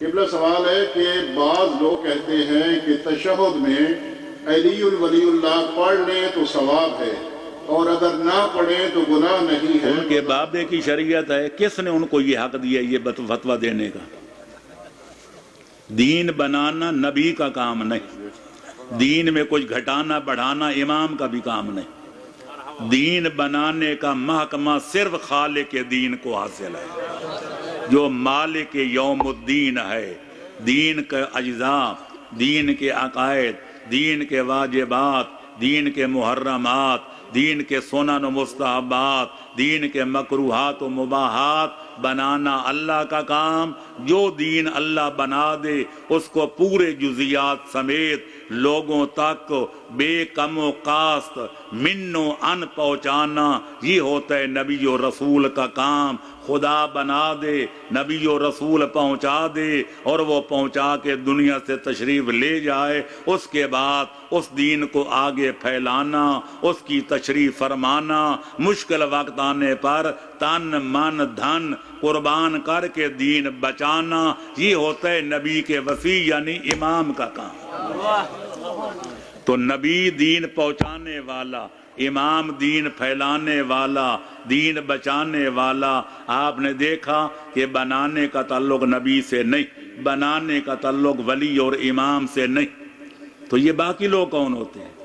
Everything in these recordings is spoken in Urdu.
قبلہ سوال ہے کہ بعض لوگ کہتے ہیں کہ تشہد میں علی ولی اللہ پڑھ لیں تو ثواب ہے اور اگر نہ پڑھیں تو گناہ نہیں ہے۔ ان کے بابے کی شریعت ہے، کس نے ان کو یہ حق دیا یہ فتویٰ دینے کا؟ دین بنانا نبی کا کام نہیں، دین میں کچھ گھٹانا بڑھانا امام کا بھی کام نہیں۔ دین بنانے کا محکمہ صرف خالق دین کو حاصل ہے، جو مالک یوم الدین ہے۔ دین کے اجزاء، دین کے عقائد، دین کے واجبات، دین کے محرمات، دین کے سنن و مستحبات، دین کے مکروہات و مباحات بنانا اللہ کا کام۔ جو دین اللہ بنا دے اس کو پورے جزیات سمیت لوگوں تک بے کم و کاست من و ان پہنچانا، یہ ہوتا ہے نبی و رسول کا کام۔ خدا بنا دے، نبی و رسول پہنچا دے اور وہ پہنچا کے دنیا سے تشریف لے جائے، اس کے بعد اس دین کو آگے پھیلانا، اس کی تشریح فرمانا، مشکل وقت آنے پر تن من دھن قربان کر کے دین بچانا، یہ ہوتا ہے نبی کے وصی یعنی امام کا کام۔ تو نبی دین پہنچانے والا، امام دین پھیلانے والا، دین بچانے والا۔ آپ نے دیکھا کہ بنانے کا تعلق نبی سے نہیں، بنانے کا تعلق ولی اور امام سے نہیں۔ تو یہ باقی لوگ کون ہوتے ہیں؟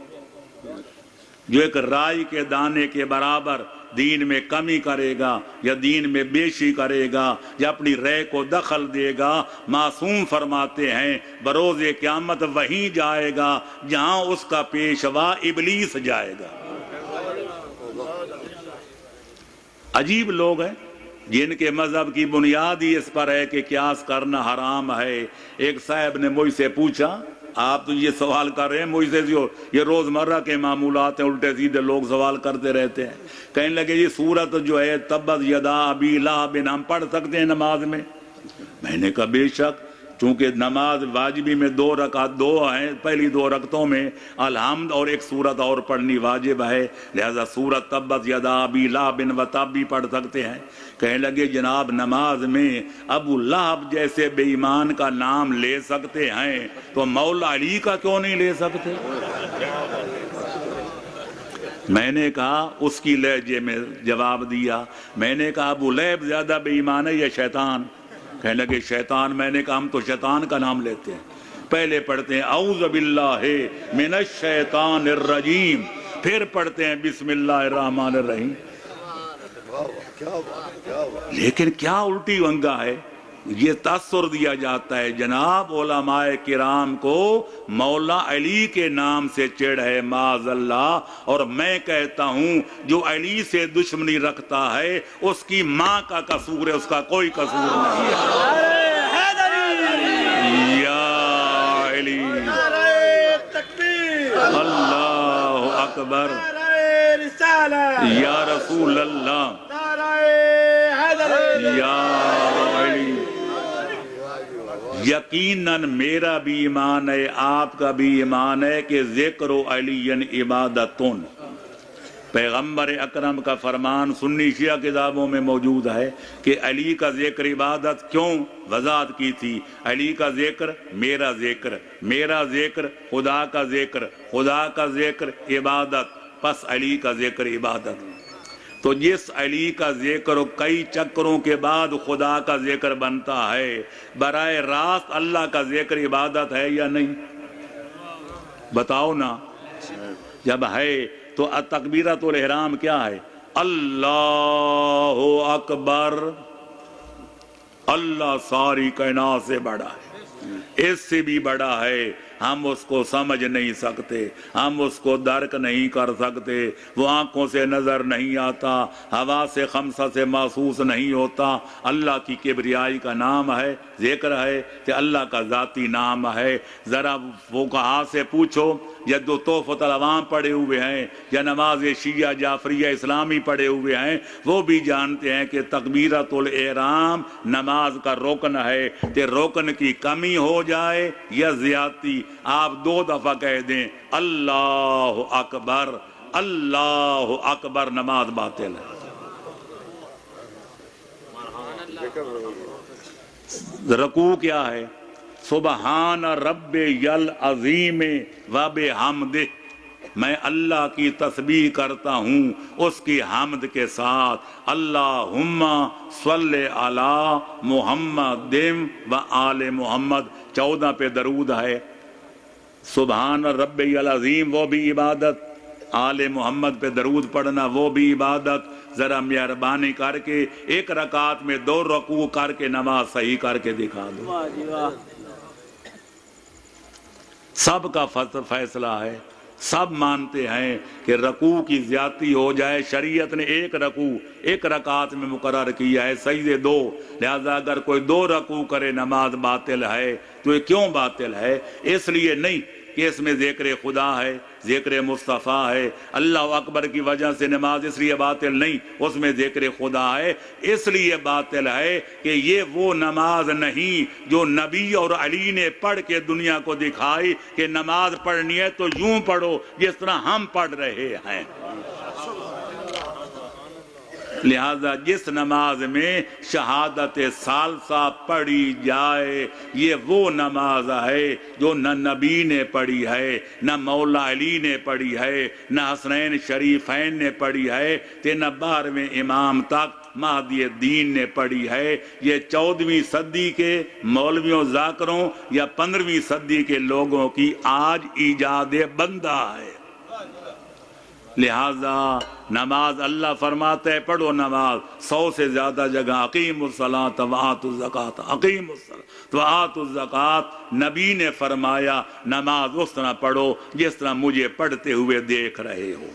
جو ایک رائی کے دانے کے برابر دین میں کمی کرے گا یا دین میں بیشی کرے گا یا اپنی رائے کو دخل دے گا۔ معصوم فرماتے ہیں بروز قیامت وہیں جائے گا جہاں اس کا پیشوا ابلیس جائے گا۔ عجیب لوگ ہیں جن کے مذہب کی بنیاد ہی اس پر ہے کہ قیاس کرنا حرام ہے۔ ایک صاحب نے مجھ سے پوچھا، آپ تو یہ سوال کر رہے ہیں مجھ سے، یہ روزمرہ کے معمولات ہیں، الٹے سیدھے لوگ سوال کرتے رہتے ہیں۔ کہنے لگے یہ سورت جو ہے تبت یدا ابی لہب ہم پڑھ سکتے ہیں نماز میں؟ میں نے کہا بے شک، چونکہ نماز واجبی میں دو ہیں، پہلی دو رکعتوں میں الحمد اور ایک سورت اور پڑھنی واجب ہے، لہذا سورت تبت یدا ابی لہب و تب بھی پڑھ سکتے ہیں۔ کہنے لگے جناب نماز میں ابو لہب جیسے بے ایمان کا نام لے سکتے ہیں تو مولا علی کا کیوں نہیں لے سکتے؟ میں نے کہا اس کی لہجے میں جواب دیا، میں نے کہا ابو لہب زیادہ بے ایمان ہے یا شیطان؟ کہنے لگے شیطان۔ میں نے کہا ہم تو شیطان کا نام لیتے ہیں، پہلے پڑھتے ہیں اعوذ باللہ من الشیطان الرجیم، پھر پڑھتے ہیں بسم اللہ الرحمن الرحیم۔ لیکن کیا الٹی ونگا ہے، یہ تاثر دیا جاتا ہے جناب علماء کرام کو مولا علی کے نام سے چڑھ ہے معاذ اللہ، اور میں کہتا ہوں جو علی سے دشمنی رکھتا ہے اس کی ماں کا قصور ہے، اس کا کوئی قصور نہیں ہے۔ یا علی، اللہ اکبر، یا رسول اللہ، یا علی۔ یقیناً میرا بھی ایمان ہے، آپ کا بھی ایمان ہے کہ ذکر علی عبادتن، پیغمبر اکرم کا فرمان سنی شیعہ کتابوں میں موجود ہے کہ علی کا ذکر عبادت۔ کیوں؟ وضاحت کی تھی، علی کا ذکر میرا ذکر، میرا ذکر خدا کا ذکر، خدا کا ذکر عبادت، پس علی کا ذکر عبادت۔ تو جس علی کا ذکر کئی چکروں کے بعد خدا کا ذکر بنتا ہے، براہ راست اللہ کا ذکر عبادت ہے یا نہیں؟ بتاؤ نا۔ جب ہے تو تکبیرۃ الاحرام کیا ہے؟ اللہ اکبر، اللہ ساری کائنات سے بڑا ہے، اس سے بھی بڑا ہے، ہم اس کو سمجھ نہیں سکتے، ہم اس کو درک نہیں کر سکتے، وہ آنکھوں سے نظر نہیں آتا، ہوا سے خمسہ سے محسوس نہیں ہوتا۔ اللہ کی کبریائی کا نام ہے، ذکر ہے کہ اللہ کا ذاتی نام ہے۔ ذرا فقہا سے پوچھو، یا جو تحفۃ العوام پڑھے ہوئے ہیں یا نماز شیعہ جعفریہ اسلامی پڑھے ہوئے ہیں، وہ بھی جانتے ہیں کہ تکبیرۃ الاحرام نماز کا رکن ہے، کہ رکن کی کمی ہو جائے یا زیادتی، آپ 2 دفعہ کہہ دیں اللہ اکبر، اللہ اکبر، نماز باطل ہے۔ رکوع کیا ہے؟ سبحان رب یل عظیم و بحمدہ، میں اللہ کی تسبیح کرتا ہوں اس کی حمد کے ساتھ، اللہم صلی علی محمد و آل محمد، 14 پہ درود ہے۔ سبحان رب العظیم وہ بھی عبادت، آل محمد پہ درود پڑھنا وہ بھی عبادت۔ ذرا مہربانی کر کے ایک رکعت میں 2 رکوع کر کے نماز صحیح کر کے دکھا دو۔ سب کا فیصلہ ہے، سب مانتے ہیں کہ رکوع کی زیادتی ہو جائے، شریعت نے 1 رکوع 1 رکعت میں مقرر کیا ہے، سجدے 2، لہذا اگر کوئی 2 رکوع کرے نماز باطل ہے۔ تو یہ کیوں باطل ہے؟ اس لیے نہیں کہ اس میں ذکر خدا ہے، ذکر مصطفیٰ ہے، اللہ اکبر کی وجہ سے نماز اس لیے باطل نہیں، اس میں ذکر خدا ہے، اس لیے باطل ہے کہ یہ وہ نماز نہیں جو نبی اور علی نے پڑھ کے دنیا کو دکھائی کہ نماز پڑھنی ہے تو یوں پڑھو جس طرح ہم پڑھ رہے ہیں۔ لہذا جس نماز میں شہادت ثالثہ پڑھی جائے یہ وہ نماز ہے جو نہ نبی نے پڑھی ہے، نہ مولا علی نے پڑھی ہے، نہ حسنین شریفین نے پڑھی ہے، نہ 12ویں امام تک مہدی دین نے پڑھی ہے۔ یہ 14ویں صدی کے مولویوں ذاکروں یا 15ویں صدی کے لوگوں کی آج ایجاد بندہ ہے۔ لہذا نماز اللہ فرماتا ہے پڑھو نماز، 100 سے زیادہ جگہ اقیموا الصلاۃ وآتوا الزکاۃ، اقیموا الصلاۃ وآتوا الزکاۃ، نبی نے فرمایا نماز اس طرح پڑھو جس طرح مجھے پڑھتے ہوئے دیکھ رہے ہو۔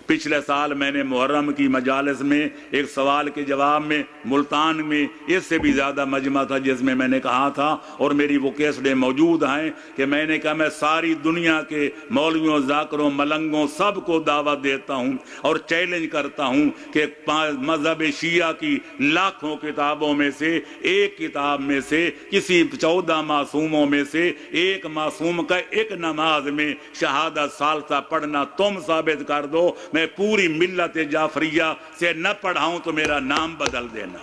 پچھلے سال میں نے محرم کی مجالس میں ایک سوال کے جواب میں ملتان میں اس سے بھی زیادہ مجمع تھا جس میں نے کہا تھا، اور میری وہ کیسٹیں موجود ہیں کہ میں نے کہا میں ساری دنیا کے مولویوں ذاکروں ملنگوں سب کو دعوت دیتا ہوں اور چیلنج کرتا ہوں کہ مذہب شیعہ کی لاکھوں کتابوں میں سے ایک کتاب میں سے کسی 14 معصوموں میں سے ایک معصوم کا ایک نماز میں شہادت ثالثہ پڑھنا تم ثابت کر دو، میں پوری ملت جعفریہ سے نہ پڑھاؤں تو میرا نام بدل دینا۔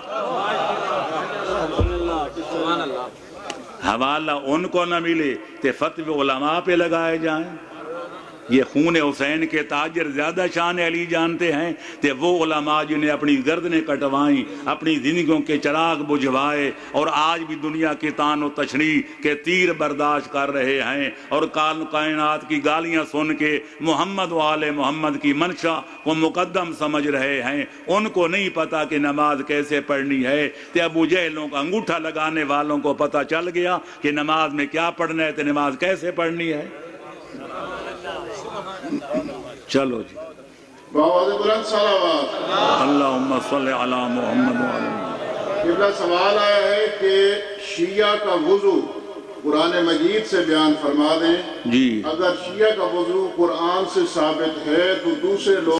حوالہ ان کو نہ ملے کہ فتوی علماء پہ لگائے جائیں۔ یہ خون حسین کے تاجر زیادہ شان علی جانتے ہیں کہ وہ علماء جنہیں اپنی گردنیں کٹوائیں، اپنی زندگیوں کے چراغ بجھوائے اور آج بھی دنیا کی تان و تشنیع کے تیر برداشت کر رہے ہیں اور کائنات کی گالیاں سن کے محمد و آل محمد کی منشا کو مقدم سمجھ رہے ہیں، ان کو نہیں پتا کہ نماز کیسے پڑھنی ہے۔ کہ ابو جہلوں کا انگوٹھا لگانے والوں کو پتا چل گیا کہ نماز میں کیا پڑھنا ہے تو نماز کیسے پڑھنی ہے۔ چلو جی بآواز بلند صلوات۔ اللہم صلی علی محمد و علی محمد۔ قبلہ سوال آیا ہے کہ شیعہ کا وضو قرآن مجید سے بیان فرما دیں۔ جی اگر شیعہ کا وضو قرآن سے ثابت ہے تو دوسرے لوگ